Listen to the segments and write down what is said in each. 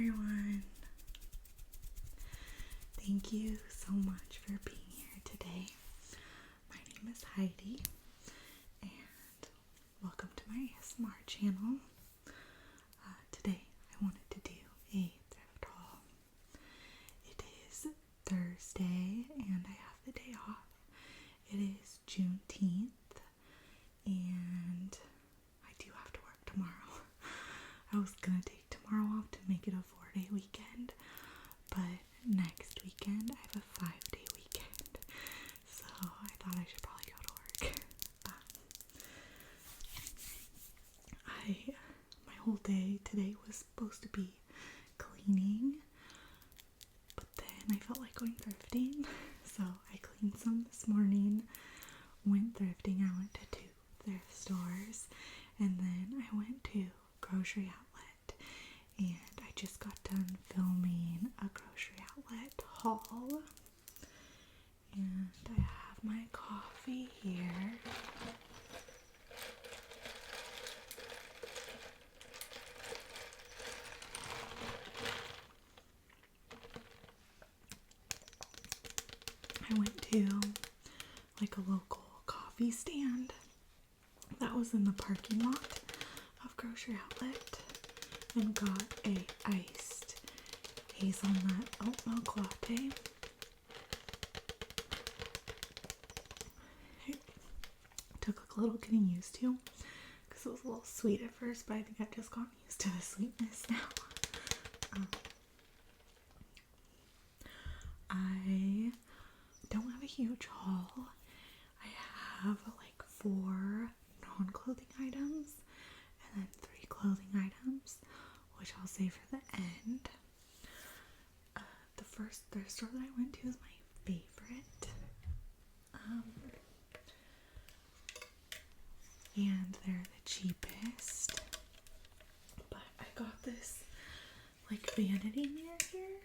everyone. Thank you so much for being here today. My name is Heidi, and welcome to my ASMR channel. Today I wanted to do a thrift haul. It is Thursday, and I have the day off. It is Juneteenth, and I do have to work tomorrow. I was gonna take tomorrow off to make it a 4-day weekend, but next weekend I have a 5-day weekend, so I thought I should probably go to work. My whole day today was supposed to be cleaning, but then I felt like going thrifting, so I cleaned some this morning, went thrifting. I went to 2 thrift stores, and then I went to grocery outlet, and I just got done filming a grocery outlet haul, and I have my coffee here. I went to like a local coffee stand that was in the parking lot of grocery outlet and got a iced hazelnut oat milk latte. It took a little getting used to because it was a little sweet at first, but I think I've just gotten used to the sweetness now. I don't have a huge haul. I have like 4 non-clothing items and then 3 clothing items, which I'll save for the end. The first thrift store that I went to is my favorite. And they're the cheapest. But I got this like vanity mirror here,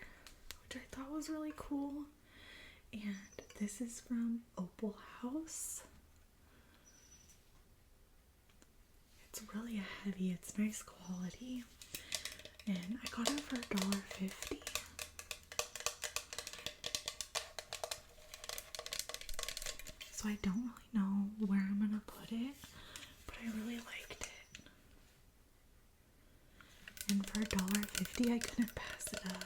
which I thought was really cool. And this is from Opal House. It's really heavy, it's nice quality, and I got it for $1.50. So I don't really know where I'm gonna put it, but I really liked it. And for $1.50 I couldn't pass it up.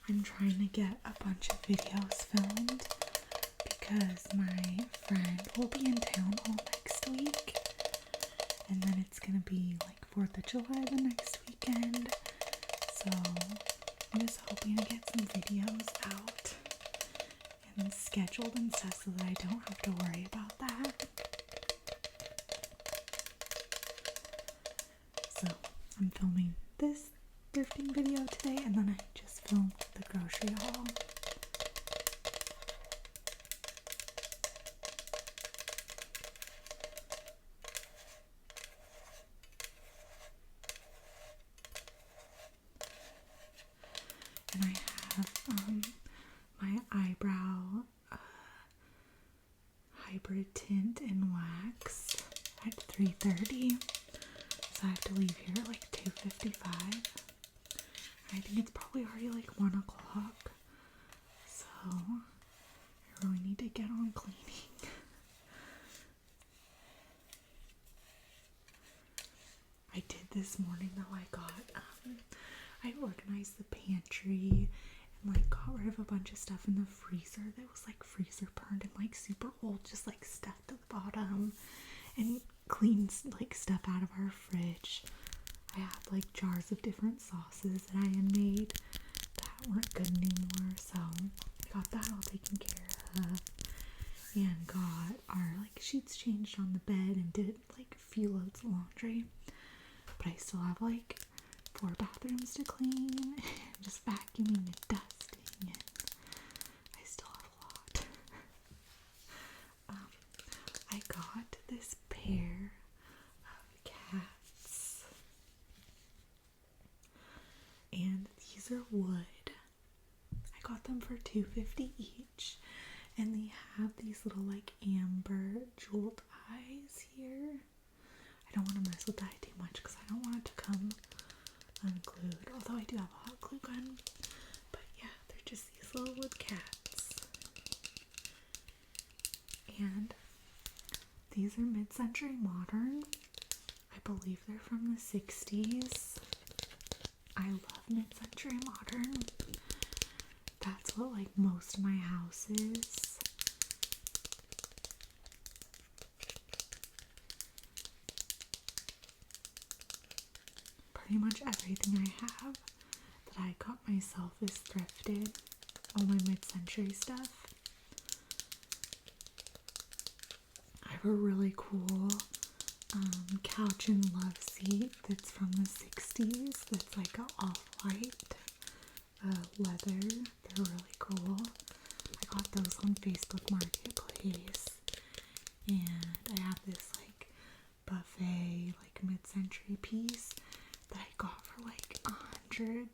I'm trying to get a bunch of videos filmed because my friend will be in town all next week, and then it's gonna be like 4th of July the next weekend, so I'm just hoping to get some videos out and scheduled and stuff so that I don't have to worry about that. So I'm filming this thrifting video today, and then I just filmed the grocery haul. And I have my eyebrow hybrid tint in wax at 3:30, so I have to leave here at like 2:55. I think it's probably already like 1 o'clock, so I really need to get on cleaning. I did this morning though. I organized the pantry and like got rid of a bunch of stuff in the freezer that was like freezer burned and like super old, just like stuff to the bottom, and cleaned like stuff out of our fridge. I had like jars of different sauces that I had made that weren't good anymore, so I got that all taken care of, and got our like sheets changed on the bed and did like a few loads of laundry. But I still have like 4 bathrooms to clean and just vacuuming and dusting, and I still have a lot. I got this pair of these are wood. I got them for $2.50 each. And they have these little like amber jeweled eyes here. I don't want to mess with that too much because I don't want it to come unglued. Although I do have a hot glue gun. But yeah, they're just these little wood cats. And these are mid-century modern. I believe they're from the 60s. I love mid-century modern. That's what like most of my house is. Pretty much everything I have that I got myself is thrifted. All my mid-century stuff. I have a really cool couch and love seat that's from the 60s. That's like a off-white leather. They're really cool. I got those on Facebook Marketplace. And I have this like buffet, like mid-century piece that I got for like $100.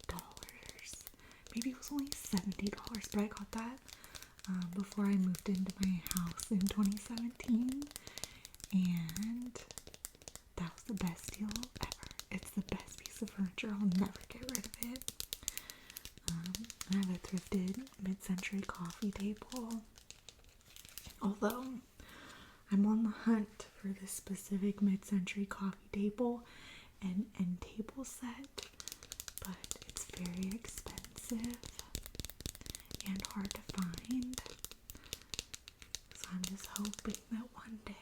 Maybe it was only $70, but I got that before I moved into my house in 2017. And that was the best deal ever. It's the best piece of furniture. I'll never get rid of it. I have a thrifted mid-century coffee table. Although I'm on the hunt for this specific mid-century coffee table and end table set, but it's very expensive and hard to find. So I'm just hoping that one day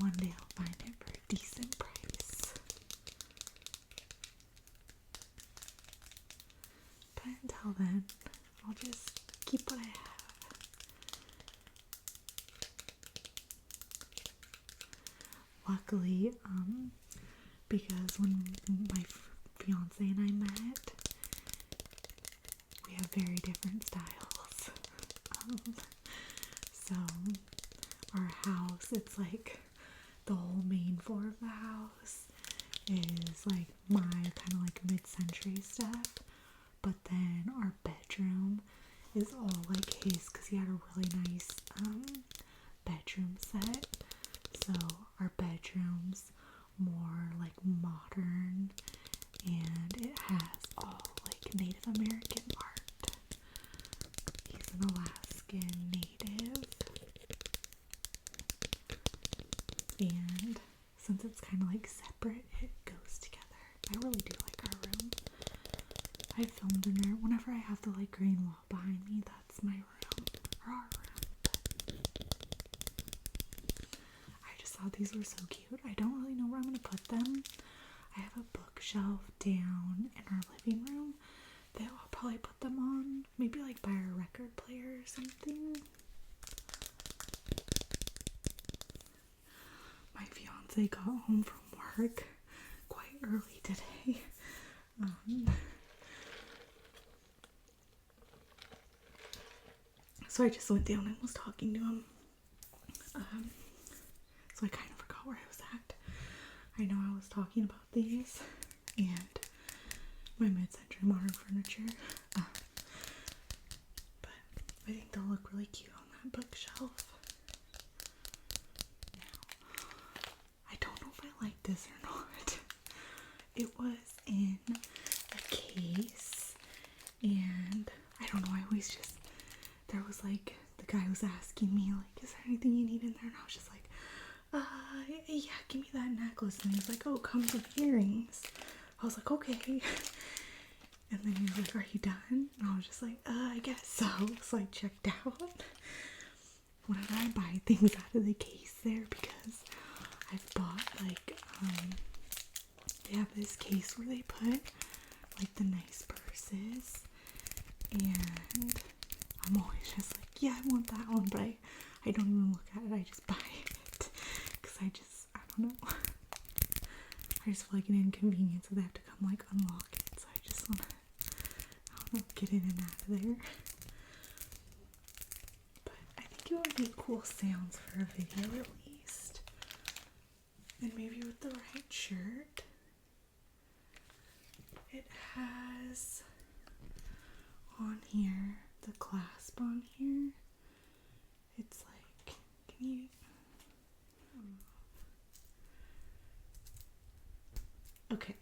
I'll find it for a decent price. But until then, I'll just keep what I have. Luckily, because when my fiance and I met, we have very different styles. So our house, it's like the whole main floor of the house is like my kind of like mid-century stuff, but then our bedroom is all like his because he had a really nice bedroom set. So our bedroom's more like modern, and it has all like Native American art. He's an Alaskan Native, and since it's kind of like separate, it goes together. I really do like our room. I filmed in there. Whenever I have the like green wall behind me, that's my room, or our room. I just thought these were so cute. I don't really know where I'm going to put them. I have a bookshelf down in our living room that I'll probably put them on. Maybe like by our record player or something. My fiance got home from work quite early today. So I just went down and was talking to him. So I kind of forgot where I was at. I know I was talking about these and my mid-century modern furniture. But I think they'll look really cute on that bookshelf. Now, I don't know if I like this or not. It was in a case, and I don't know, I always just, there was like, the guy was asking me like, is there anything you need in there? And I was just like, yeah, give me that necklace. And he was like, oh, it comes with earrings. I was like, okay. And then he was like, are you done? And I was just like, I guess so. So I checked out. Whenever I buy things out of the case there, because I've bought like, they have this case where they put like the nice purses, and I'm always just like, yeah, I want that one, but I don't even look at it, I just buy it, because I don't know, I just feel like an inconvenience that they have to come like unlock it, so I just want to, I don't know, get in and out of there. But I think it would be cool sounds for a video at least, and maybe with the right shirt. It has on here, the clasp on here. It's like, can you? Okay.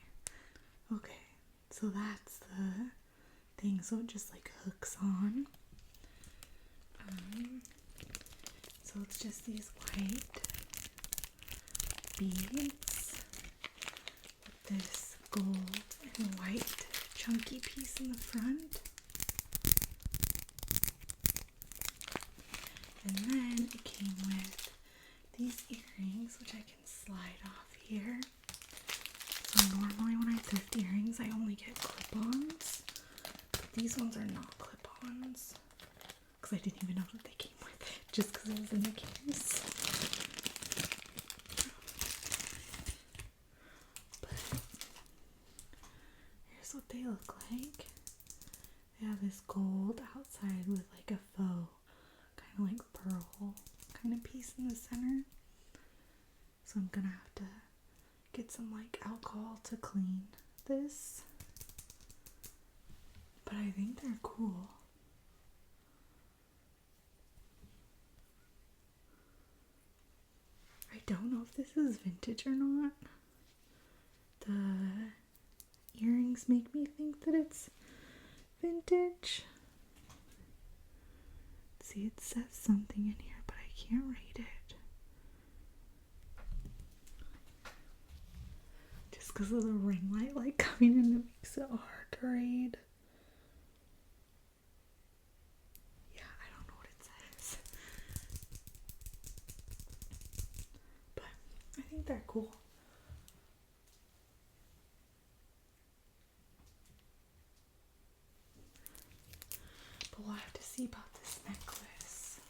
So that's the thing. So it just like hooks on. So it's just these white beads with this gold and white chunky piece in the front. And then it came with these earrings, which I can slide off here. So normally when I thrift earrings, I only get clip-ons. But these ones are not clip-ons. Because I didn't even know that they came with it, just because it was in the case. But here's what they look like. They have this gold outside with like a faux, kind of like pearl kind of piece in the center. So I'm gonna have to get some like alcohol to clean this. But I think they're cool. I don't know if this is vintage or not. The earrings make me think that it's vintage. See, it says something in here, but I can't read it. Just because of the ring light like coming in, it makes it hard to read. Yeah, I don't know what it says. But I think they're cool. But we'll have to see about this necklace.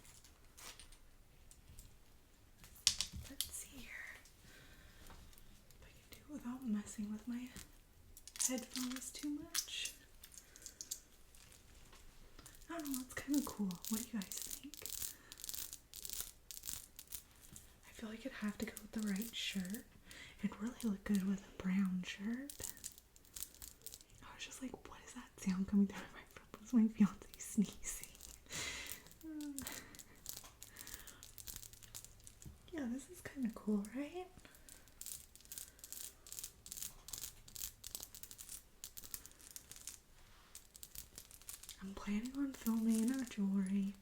Let's see here. If I can do it without messing with my headphones too much. I don't know, it's kind of cool. What do you guys think? I feel like it'd have to go with the right shirt. It'd really look good with a brown shirt. I was just like, what is that sound coming through my phone? That's my fiance sneezing. Yeah, this is kind of cool, right? I'm planning on filming a jewelry,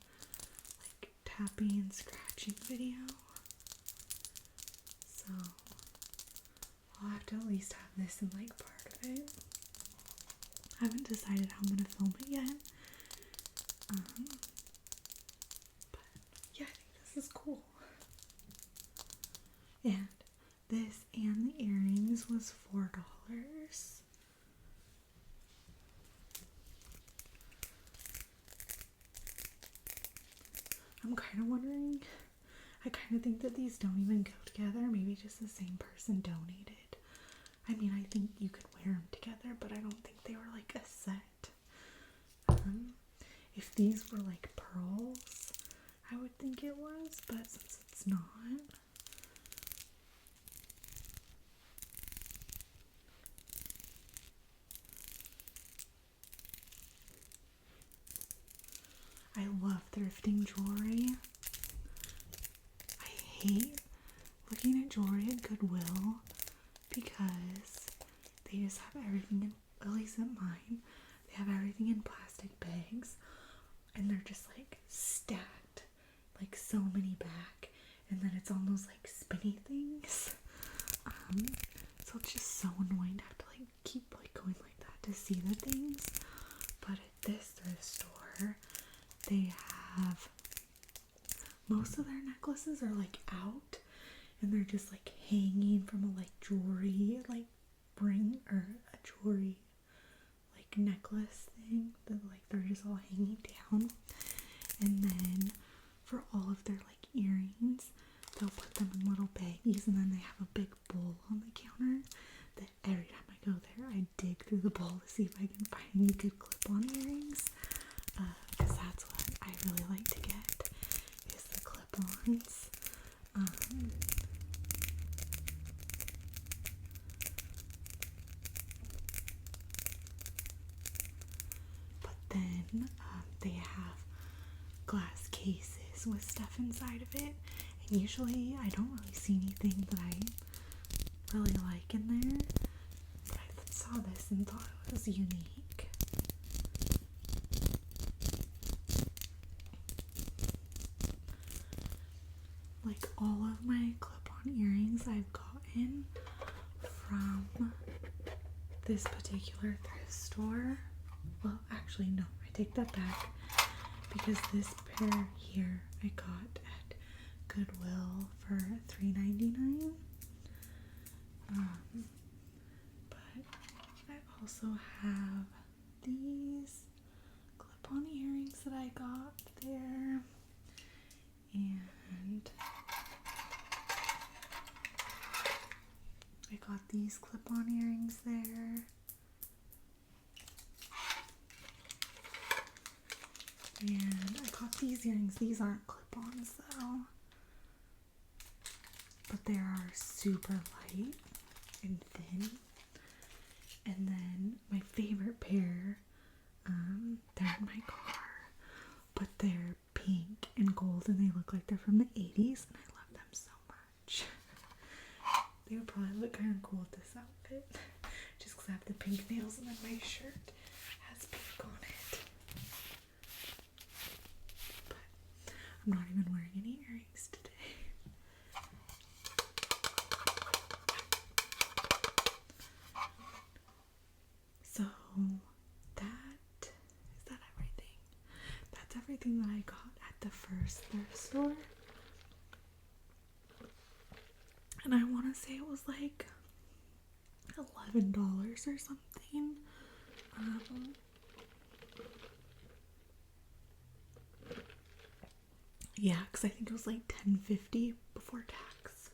like tapping and scratching video. So I'll have to at least have this in like part of it. I haven't decided how I'm gonna film it yet. But yeah, I think this is cool. And this and the earrings was $4. I'm kind of wondering, I kind of think that these don't even go together. Maybe just the same person donated. I mean, I think you could wear them together, but I don't think they were like a set. If these were like pearls, I would think it was, but since it's not. I love thrifting jewelry. I hate looking at jewelry at Goodwill because they just have everything in, at least at mine, they have everything in plastic bags and they're just like stacked, like so many back, and then it's almost like spinny things. So it's just so annoying to have to like keep like going like that to see the things. But at this thrift store, they have most of their necklaces are like out and they're just like hanging from a like jewelry like ring or a jewelry like necklace thing that like they're just all hanging down. And then for all of their like earrings, they'll put them in little baggies, and then they have a big bowl on the counter that every time I go there I dig through the bowl to see if I can find any good clip-on earrings, because that's what I really like to get, is the clip-ons. they have glass cases with stuff inside of it. And usually I don't really see anything that I really like in there. But I saw this and thought it was unique. Like all of my clip-on earrings I've gotten from this particular thrift store. Well, actually, no, I take that back, because this pair here I got at Goodwill for $3.99. But I also have these clip-on earrings that I got there, and I got these clip-on earrings there. And I got these earrings. These aren't clip-ons though, but they are super light and thin. And then my favorite pair, they're in my car, but they're pink and gold and they look like they're from the 80s, and I love them so much. They would probably look kind of cool with this outfit, just because I have the pink nails and then my shirt has pink on it. But I'm not even wearing any earrings today. So is that everything? That's everything that I got at the first thrift store. And I want to say it was like $11 or something. Yeah, because I think it was like $10.50 before tax.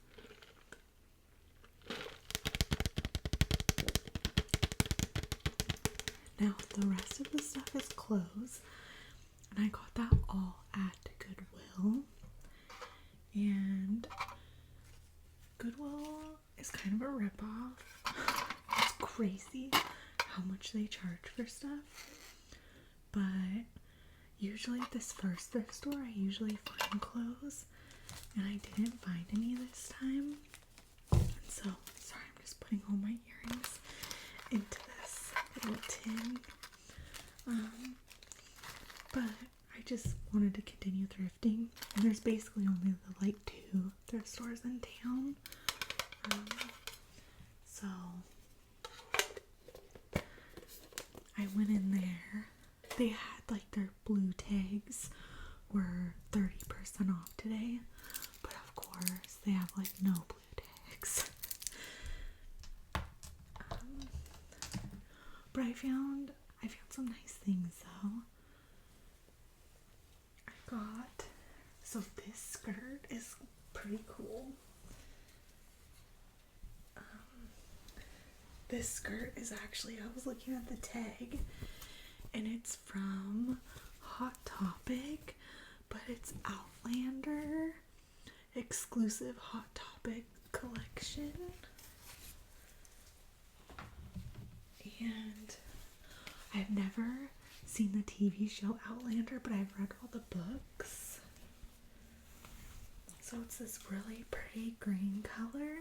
Now the rest of the stuff is clothes, and I got that all at Goodwill. And Goodwill is kind of a ripoff. It's crazy how much they charge for stuff. But usually at this first thrift store, I usually find clothes, and I didn't find any this time. And so, sorry, I'm just putting all my earrings into this little tin. But I just wanted to continue thrifting, and there's basically only the 2 thrift stores in town. So I went in there. They had their blue tags were 30% off today, but of course they have no blue tags. But I found some nice things though. So this skirt is pretty cool. This skirt is actually, I was looking at the tag, and it's from Hot Topic, but it's Outlander exclusive Hot Topic collection. And I've never seen the TV show Outlander, but I've read all the books. So it's this really pretty green color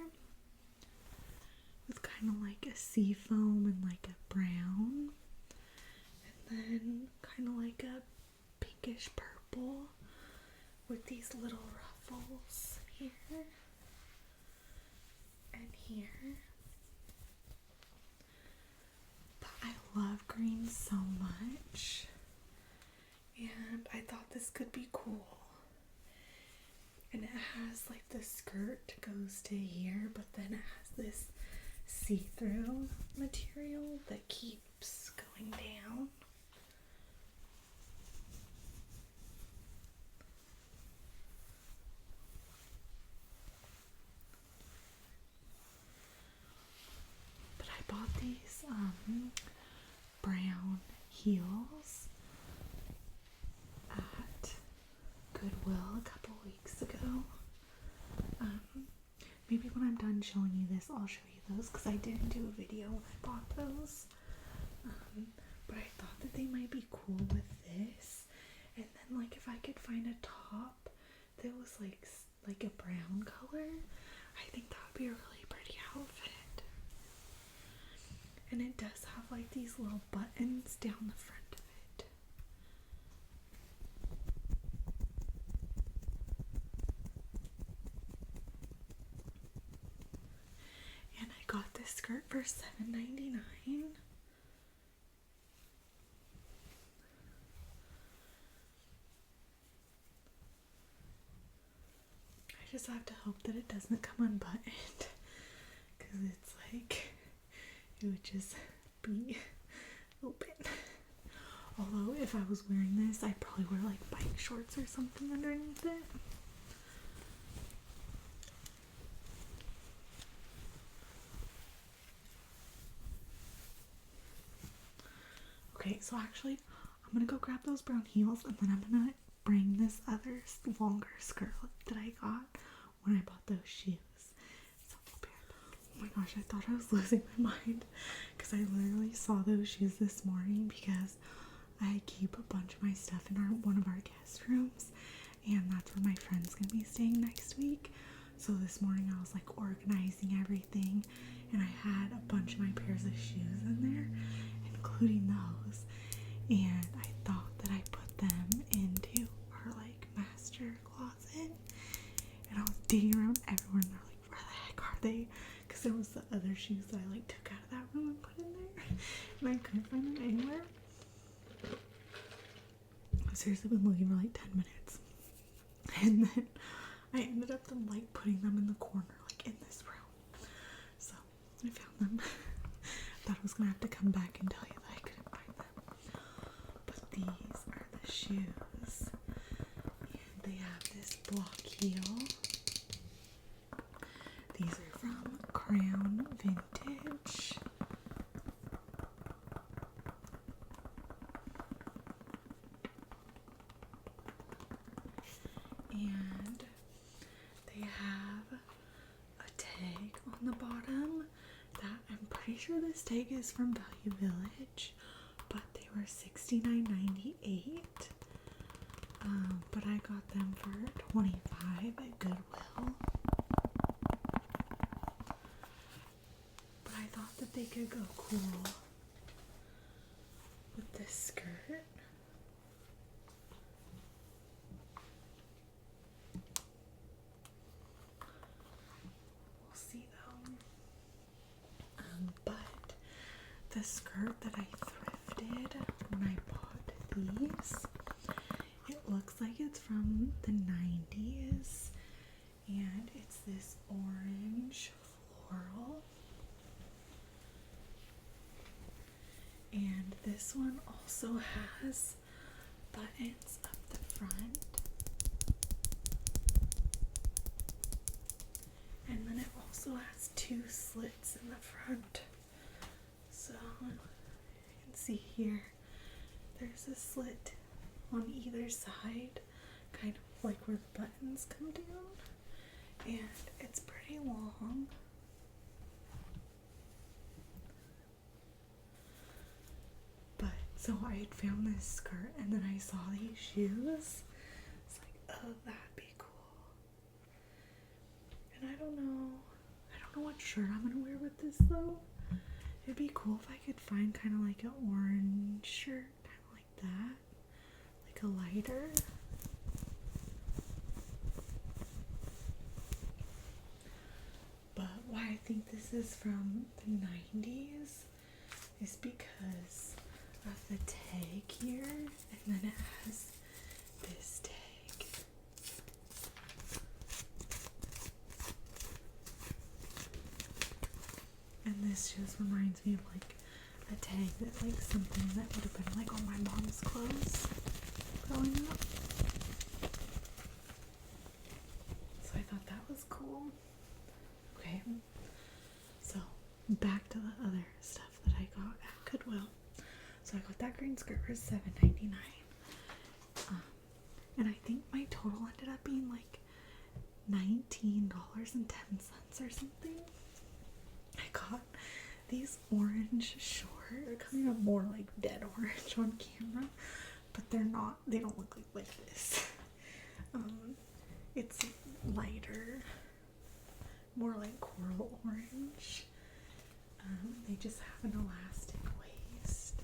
with kind of a sea foam and a brown, and then kind of a pinkish purple with these little ruffles here and here. But I love green so much, and I thought this could be cool. And it has the skirt goes to here, but then it has this see-through material that keeps going down. But I bought these brown heels at Goodwill a couple weeks ago. Maybe when I'm done showing you this, I'll show you those, because I didn't do a video when I bought those. but I thought that they might be cool with this. And then like if I could find a top that was like a brown color, I think that would be a really pretty outfit. And it does have like these little buttons down the front of it. And I got this skirt for $7.99. I just have to hope that it doesn't come unbuttoned, because it's like, it would just be open. Although if I was wearing this, I'd probably wear like bike shorts or something underneath it. Okay, so actually, I'm gonna go grab those brown heels, and then I'm gonna bring this other longer skirt that I got when I bought those shoes. So I'll be right back. Oh my gosh, I thought I was losing my mind, because I literally saw those shoes this morning, because I keep a bunch of my stuff in one of our guest rooms, and that's where my friend's gonna be staying next week. So this morning I was like organizing everything, and I had a bunch of my pairs of shoes in there, including those, and I thought that I put them into our like master closet, and I was digging around everywhere, and they're like, where the heck are they? Because there was the other shoes that I like took out of that room and put in there, and I couldn't find them anywhere. I've seriously been looking for like 10 minutes, and then I ended up like putting them in the corner, like in this room. So I found them. Thought I was gonna have to come back and tell you that I couldn't find them, but these are the shoes, and they have this block heel. These are from Crown Vintage. And they have a tag on the bottom that I'm pretty sure this tag is from Value Village, but they were $69.98. But I got them for $25 at Goodwill. But I thought that they could go cool with this skirt. But the skirt that I thrifted when I bought these, it looks like it's from the 90s, and it's this orange floral, and this one also has buttons up the front, and then it also has 2 slits in the front. So you can see here, there's a slit on either side, kind of like where the buttons come down, and it's pretty long. But so I had found this skirt, and then I saw these shoes. It's like, oh, that'd be cool. And I don't know what shirt I'm gonna wear with this though. It'd be cool if I could find kind of like an orange shirt, kind of like that, like a lighter. But why I think this is from the 90s is because of the tag here, and then it has this tag. And this just reminds me of like a tag that like something that would have been like on my mom's clothes growing up. So I thought that was cool. Okay, so back to the other stuff that I got at Goodwill. So I got that green skirt for $7.99. And I think my total ended up being like $19.10 or something. I got these orange shorts are coming up more like dead orange on camera, but they're not, they don't look like this. It's lighter, more like coral orange. They just have an elastic waist.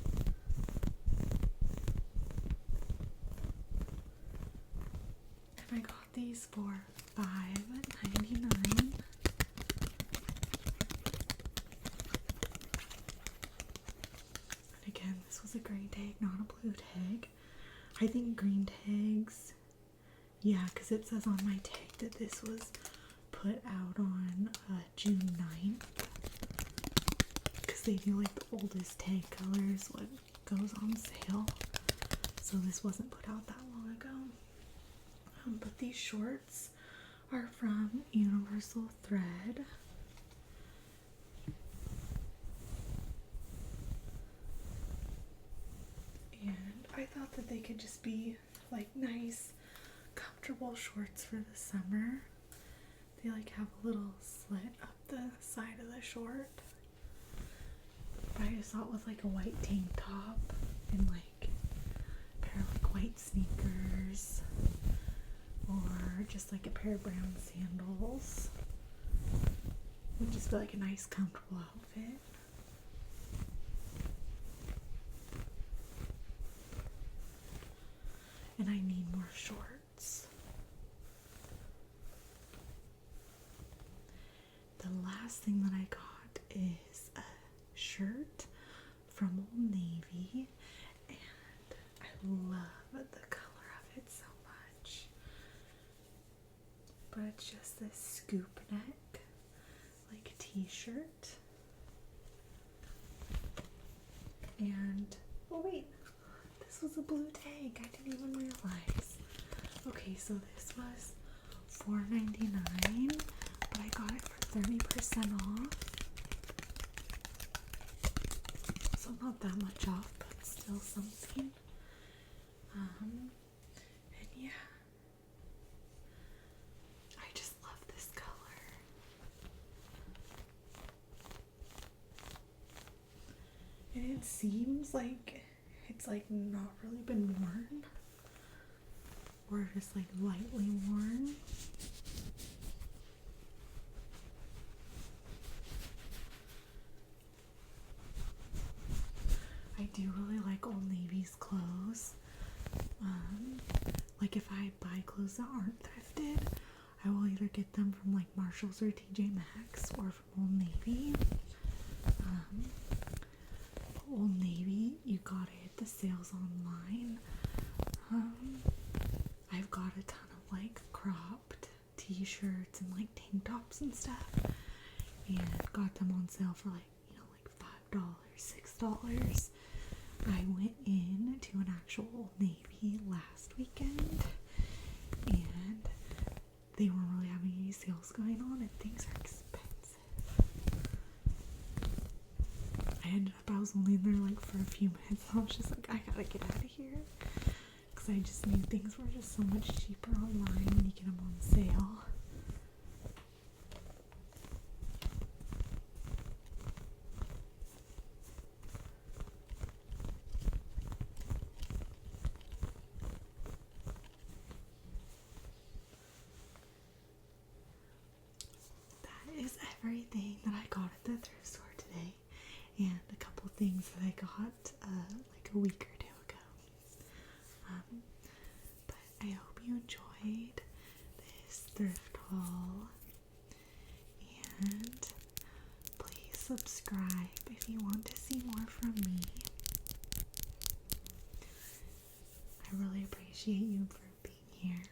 And I got these for $5.99. And again, this was a green tag, not a blue tag. I think green tags, yeah, because it says on my tag that this was put out on June 9th. Because they do like the oldest tag colors, what goes on sale. So this wasn't put out that long ago. But these shorts are from Universal Thread. And I thought that they could just be like nice, comfortable shorts for the summer. They like have a little slit up the side of the short. But I just thought with like a white tank top and like a pair of like white sneakers or just like a pair of brown sandals would just be like a nice comfortable outfit. And I need more shorts. The last thing that I got is a shirt from Old Navy, and I love the color of it so much. But it's just this scoop neck, like t-shirt. And, oh wait, this was a blue tag. I didn't even realize. Okay, so this was $4.99, but I got it for 30% off. So not that much off, but still something. And yeah, I just love this color. And it seems like it's like not really been worn, or just like lightly worn. I do really like Old Navy's clothes. Like if I buy clothes that aren't thrifted, I will either get them from like Marshalls or TJ Maxx or from Old Navy. Old Navy, you gotta hit the sales online. I've got a ton of like cropped t-shirts and like tank tops and stuff, and got them on sale for like, you know, like $5, $6. I went in to an actual Old Navy last weekend, and they weren't really having any sales going on, and things are expensive. I was only in there like for a few minutes, and I was just like, I gotta get out of here, because I just knew things were just so much cheaper online when you get them on sale. Is everything that I got at the thrift store today, and a couple things that I got like a week or two ago. But I hope you enjoyed this thrift haul, and please subscribe if you want to see more from me. I really appreciate you for being here.